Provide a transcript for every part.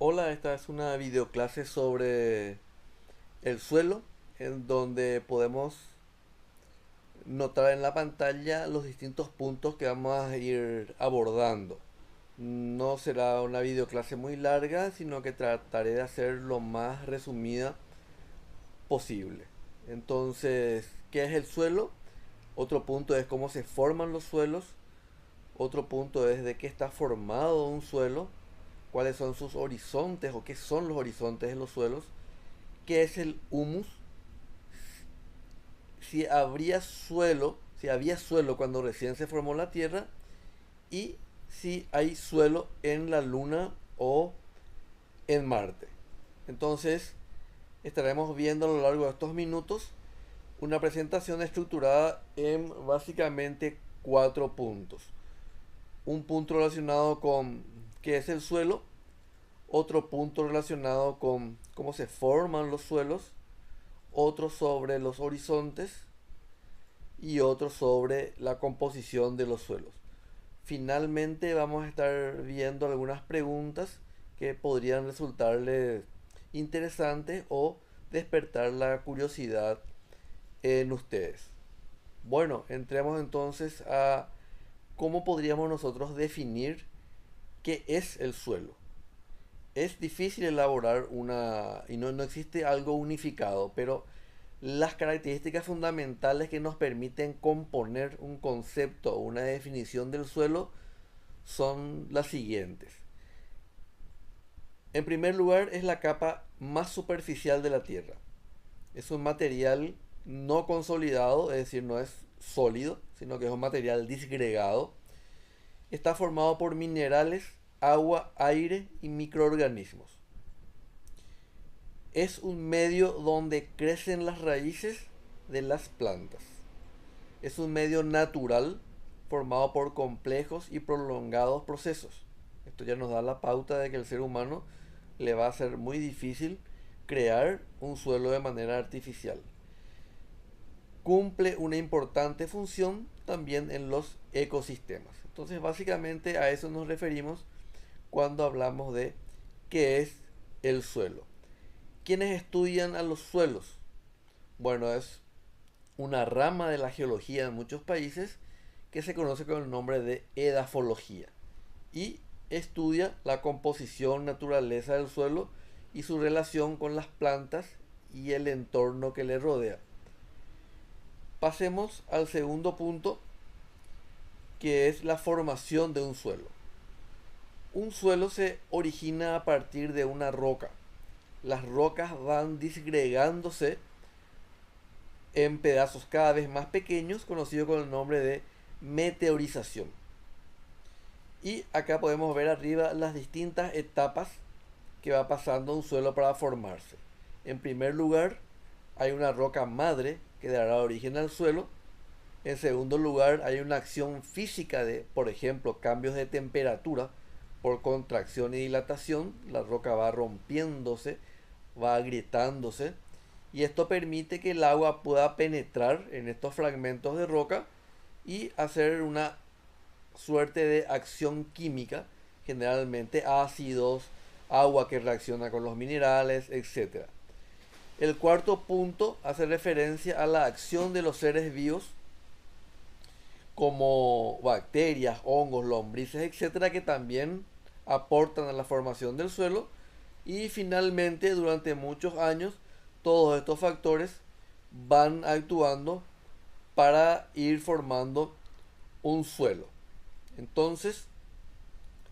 Hola, esta es una videoclase sobre el suelo, en donde podemos notar en la pantalla los distintos puntos que vamos a ir abordando. No será una videoclase muy larga, sino que trataré de hacer lo más resumida posible. Entonces, ¿qué es el suelo? Otro punto es cómo se forman los suelos. Otro punto es de qué está formado un suelo, cuáles son sus horizontes o qué son los horizontes de los suelos, qué es el humus, si había suelo cuando recién se formó la Tierra y si hay suelo en la Luna o en Marte. Entonces, estaremos viendo a lo largo de estos minutos una presentación estructurada en básicamente cuatro puntos. Un punto relacionado con qué es el suelo, otro punto relacionado con cómo se forman los suelos, otro sobre los horizontes y otro sobre la composición de los suelos. Finalmente vamos a estar viendo algunas preguntas que podrían resultarles interesantes o despertar la curiosidad en ustedes. Bueno, entremos entonces a cómo podríamos nosotros definir qué es el suelo. Es difícil elaborar y no existe algo unificado, pero las características fundamentales que nos permiten componer un concepto o una definición del suelo son las siguientes. En primer lugar, es la capa más superficial de la Tierra. Es un material no consolidado, es decir, no es sólido, sino que es un material disgregado. Está formado por minerales, agua, aire y microorganismos. Es un medio donde crecen las raíces de las plantas. Es un medio natural formado por complejos y prolongados procesos. Esto ya nos da la pauta de que el ser humano le va a ser muy difícil crear un suelo de manera artificial. Cumple una importante función también en los ecosistemas. Entonces, básicamente a eso nos referimos cuando hablamos de qué es el suelo. ¿Quiénes estudian a los suelos? Bueno, es una rama de la geología en muchos países que se conoce con el nombre de edafología y estudia la composición, naturaleza del suelo y su relación con las plantas y el entorno que le rodea. Pasemos al segundo punto, que es la formación de un suelo. Un suelo se origina a partir de una roca. Las rocas van disgregándose en pedazos cada vez más pequeños, conocido con el nombre de meteorización. Y acá podemos ver arriba las distintas etapas que va pasando un suelo para formarse. En primer lugar, hay una roca madre que dará origen al suelo. En segundo lugar, hay una acción física de, por ejemplo, cambios de temperatura por contracción y dilatación. La roca va rompiéndose, va agrietándose, y esto permite que el agua pueda penetrar en estos fragmentos de roca y hacer una suerte de acción química, generalmente ácidos, agua que reacciona con los minerales, etc. El cuarto punto hace referencia a la acción de los seres vivos como bacterias, hongos, lombrices, etcétera, que también aportan a la formación del suelo. Y finalmente, durante muchos años, todos estos factores van actuando para ir formando un suelo. Entonces,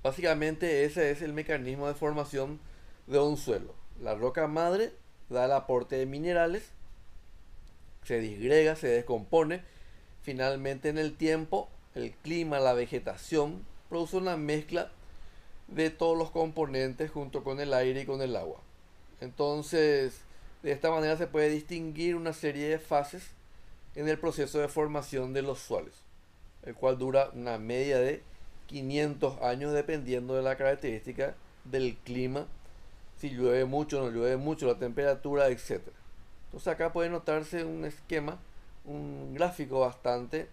básicamente ese es el mecanismo de formación de un suelo. La roca madre da el aporte de minerales, se disgrega, se descompone. Finalmente, en el tiempo, el clima, la vegetación produce una mezcla de todos los componentes junto con el aire y con el agua. Entonces, de esta manera se puede distinguir una serie de fases en el proceso de formación de los suelos, el cual dura una media de 500 años dependiendo de la característica del clima, si llueve mucho, no llueve mucho, la temperatura, etcétera. Entonces acá puede notarse un esquema, un gráfico bastante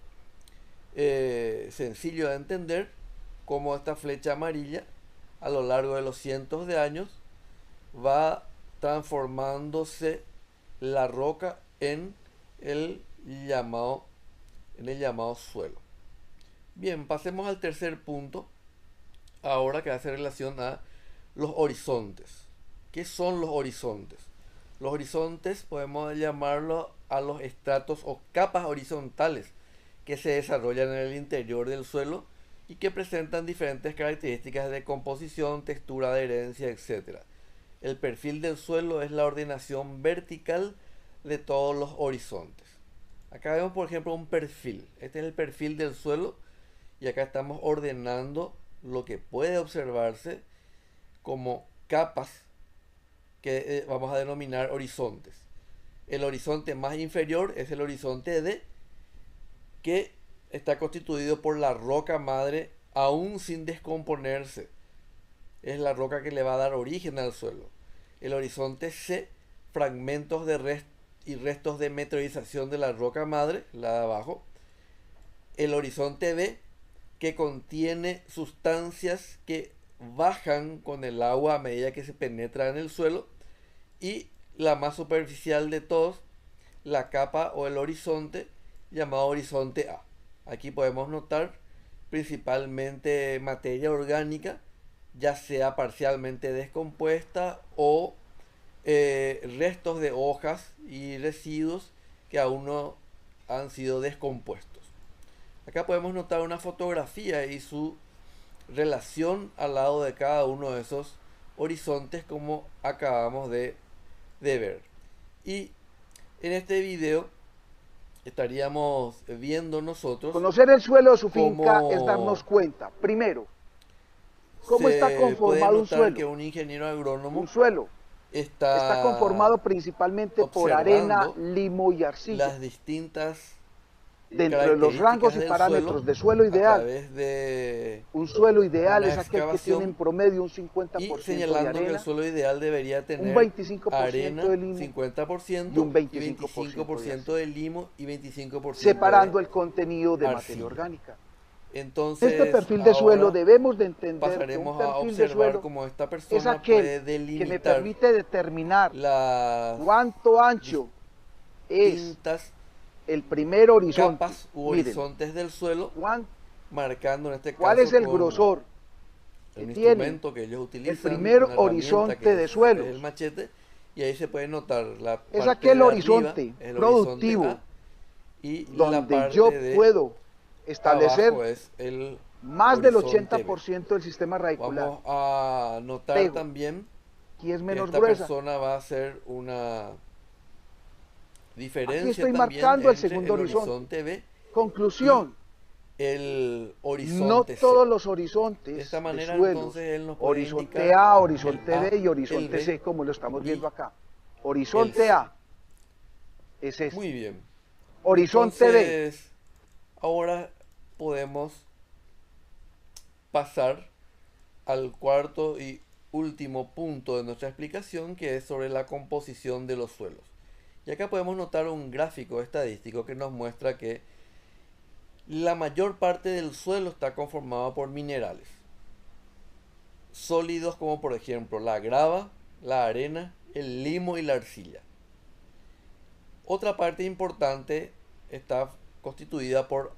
sencillo de entender, como esta flecha amarilla a lo largo de los cientos de años va transformándose la roca el llamado, en el llamado suelo. Bien, pasemos al tercer punto, ahora que hace relación a los horizontes. ¿Qué son los horizontes? Los horizontes podemos llamarlo a los estratos o capas horizontales que se desarrollan en el interior del suelo y que presentan diferentes características de composición, textura, adherencia, etc. El perfil del suelo es la ordenación vertical de todos los horizontes. Acá vemos, por ejemplo, un perfil. Este es el perfil del suelo y acá estamos ordenando lo que puede observarse como capas que vamos a denominar horizontes. El horizonte más inferior es el horizonte D, que está constituido por la roca madre aún sin descomponerse. Es la roca que le va a dar origen al suelo. El horizonte C, fragmentos de y restos de meteorización de la roca madre, la de abajo. El horizonte B, que contiene sustancias que bajan con el agua a medida que se penetra en el suelo. Y la más superficial de todos, la capa o el horizonte llamado horizonte A. Aquí podemos notar principalmente materia orgánica, ya sea parcialmente descompuesta o restos de hojas y residuos que aún no han sido descompuestos. Acá podemos notar una fotografía y su relación al lado de cada uno de esos horizontes, como acabamos de ver. Y en este video estaríamos viendo nosotros Conocer el suelo de su finca es darnos cómo cuenta, primero, cómo está se puede conformado un notar suelo. que un ingeniero Un agrónomo suelo está está conformado principalmente por arena, observando limo y arcilla. las distintas Dentro de los rangos características y del suelo parámetros de suelo a ideal, través de un suelo ideal una es aquel que tiene en excavación promedio un y 50% de señalando que el arena, suelo ideal debería un tener 25% arena de limo y 50% un y 25% de 25% arcilla, de limo y 25% de separando el contenido de materia arcilla. orgánica. En este Entonces perfil de suelo ahora debemos de entender que un pasaremos a perfil de observar suelo cómo esta es persona aquel puede que me delimitar permite determinar las cuánto ancho es distintas el primer horizonte. capas u Miren, horizontes del suelo, marcando en este cuál es caso el con grosor que un tiene instrumento que ellos el utilizan, primer una herramienta horizonte que de es el suelos. machete, y ahí se puede notar la Es parte aquel de arriba, horizonte el horizonte productivo A, y la donde yo parte de puedo establecer abajo es el más del horizonte B. 80% del sistema radicular. Vamos a notar Pego, también aquí es que menos esta gruesa. persona va a hacer una Aquí diferencia estoy también marcando el entre segundo el horizonte. horizonte B y Conclusión, el no horizonte C. todos los De esta horizontes de manera suelos, entonces él nos puede horizonte indicar A, el horizonte A, B y el horizonte B C, como lo estamos y viendo acá. el Horizonte C. A es este. Muy bien. Horizonte B, Entonces, ahora podemos pasar al cuarto y último punto de nuestra explicación, que es sobre la composición de los suelos. Y acá podemos notar un gráfico estadístico que nos muestra que la mayor parte del suelo está conformado por minerales sólidos, como por ejemplo la grava, la arena, el limo y la arcilla. Otra parte importante está constituida por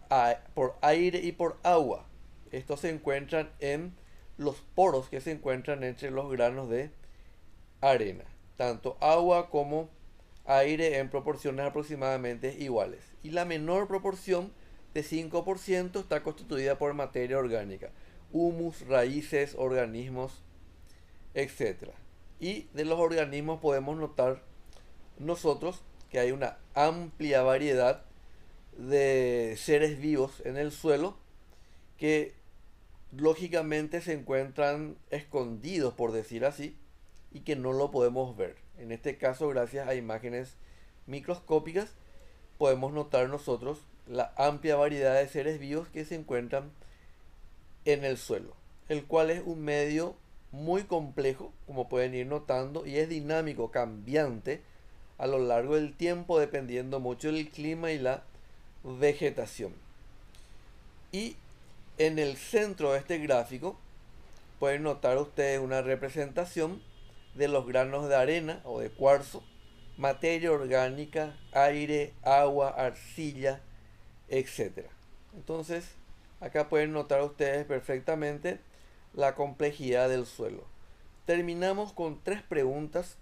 aire y por agua. Estos se encuentran en los poros que se encuentran entre los granos de arena. Tanto agua como aire en proporciones aproximadamente iguales. Y la menor proporción de 5% está constituida por materia orgánica, humus, raíces, organismos, etc. Y de los organismos podemos notar nosotros que hay una amplia variedad de seres vivos en el suelo que lógicamente se encuentran escondidos, por decir así, y que no lo podemos ver. En este caso, gracias a imágenes microscópicas, podemos notar nosotros la amplia variedad de seres vivos que se encuentran en el suelo, el cual es un medio muy complejo, como pueden ir notando, y es dinámico, cambiante a lo largo del tiempo, dependiendo mucho del clima y la vegetación. Y en el centro de este gráfico pueden notar ustedes una representación de los granos de arena o de cuarzo, materia orgánica, aire, agua, arcilla, etc. Entonces, acá pueden notar ustedes perfectamente la complejidad del suelo. Terminamos con 3 preguntas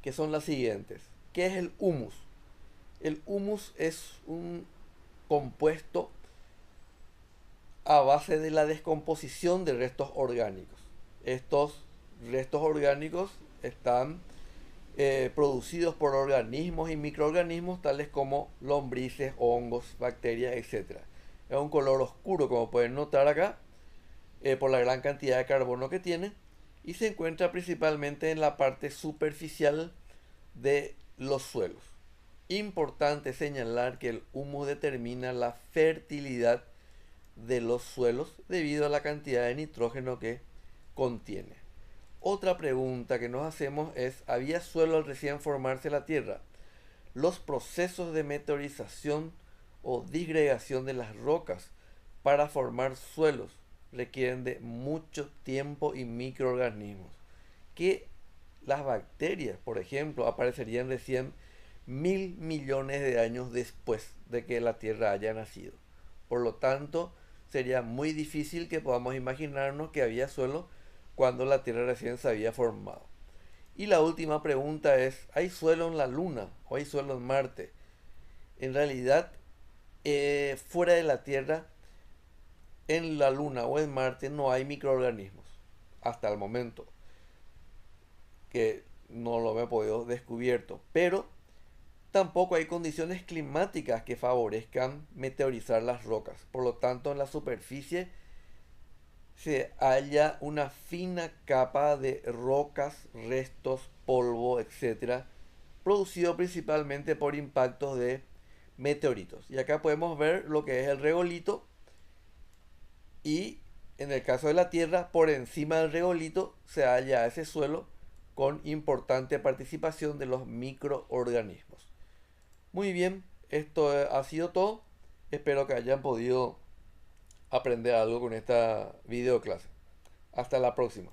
que son las siguientes. ¿Qué es el humus? El humus es un compuesto a base de la descomposición de restos orgánicos. Estos restos orgánicos están producidos por organismos y microorganismos tales como lombrices, hongos, bacterias, etc. Es un color oscuro, como pueden notar acá, por la gran cantidad de carbono que tiene, y se encuentra principalmente en la parte superficial de los suelos. Importante señalar que el humus determina la fertilidad de los suelos debido a la cantidad de nitrógeno que contiene. Otra pregunta que nos hacemos es, ¿había suelo al recién formarse la Tierra? Los procesos de meteorización o disgregación de las rocas para formar suelos requieren de mucho tiempo y microorganismos, que las bacterias, por ejemplo, aparecerían recién 1000 millones de años después de que la Tierra haya nacido. Por lo tanto, sería muy difícil que podamos imaginarnos que había suelo cuando la Tierra recién se había formado. Y la última pregunta es, ¿hay suelo en la Luna o hay suelo en Marte? En realidad, fuera de la Tierra, en la Luna o en Marte no hay microorganismos, hasta el momento, que no lo he podido descubierto, pero tampoco hay condiciones climáticas que favorezcan meteorizar las rocas. Por lo tanto, en la superficie se halla una fina capa de rocas, restos, polvo, etc., producido principalmente por impactos de meteoritos. Y acá podemos ver lo que es el regolito, y en el caso de la Tierra, por encima del regolito se halla ese suelo con importante participación de los microorganismos. Muy bien, esto ha sido todo. Espero que hayan podido aprender algo con esta video clase. Hasta la próxima.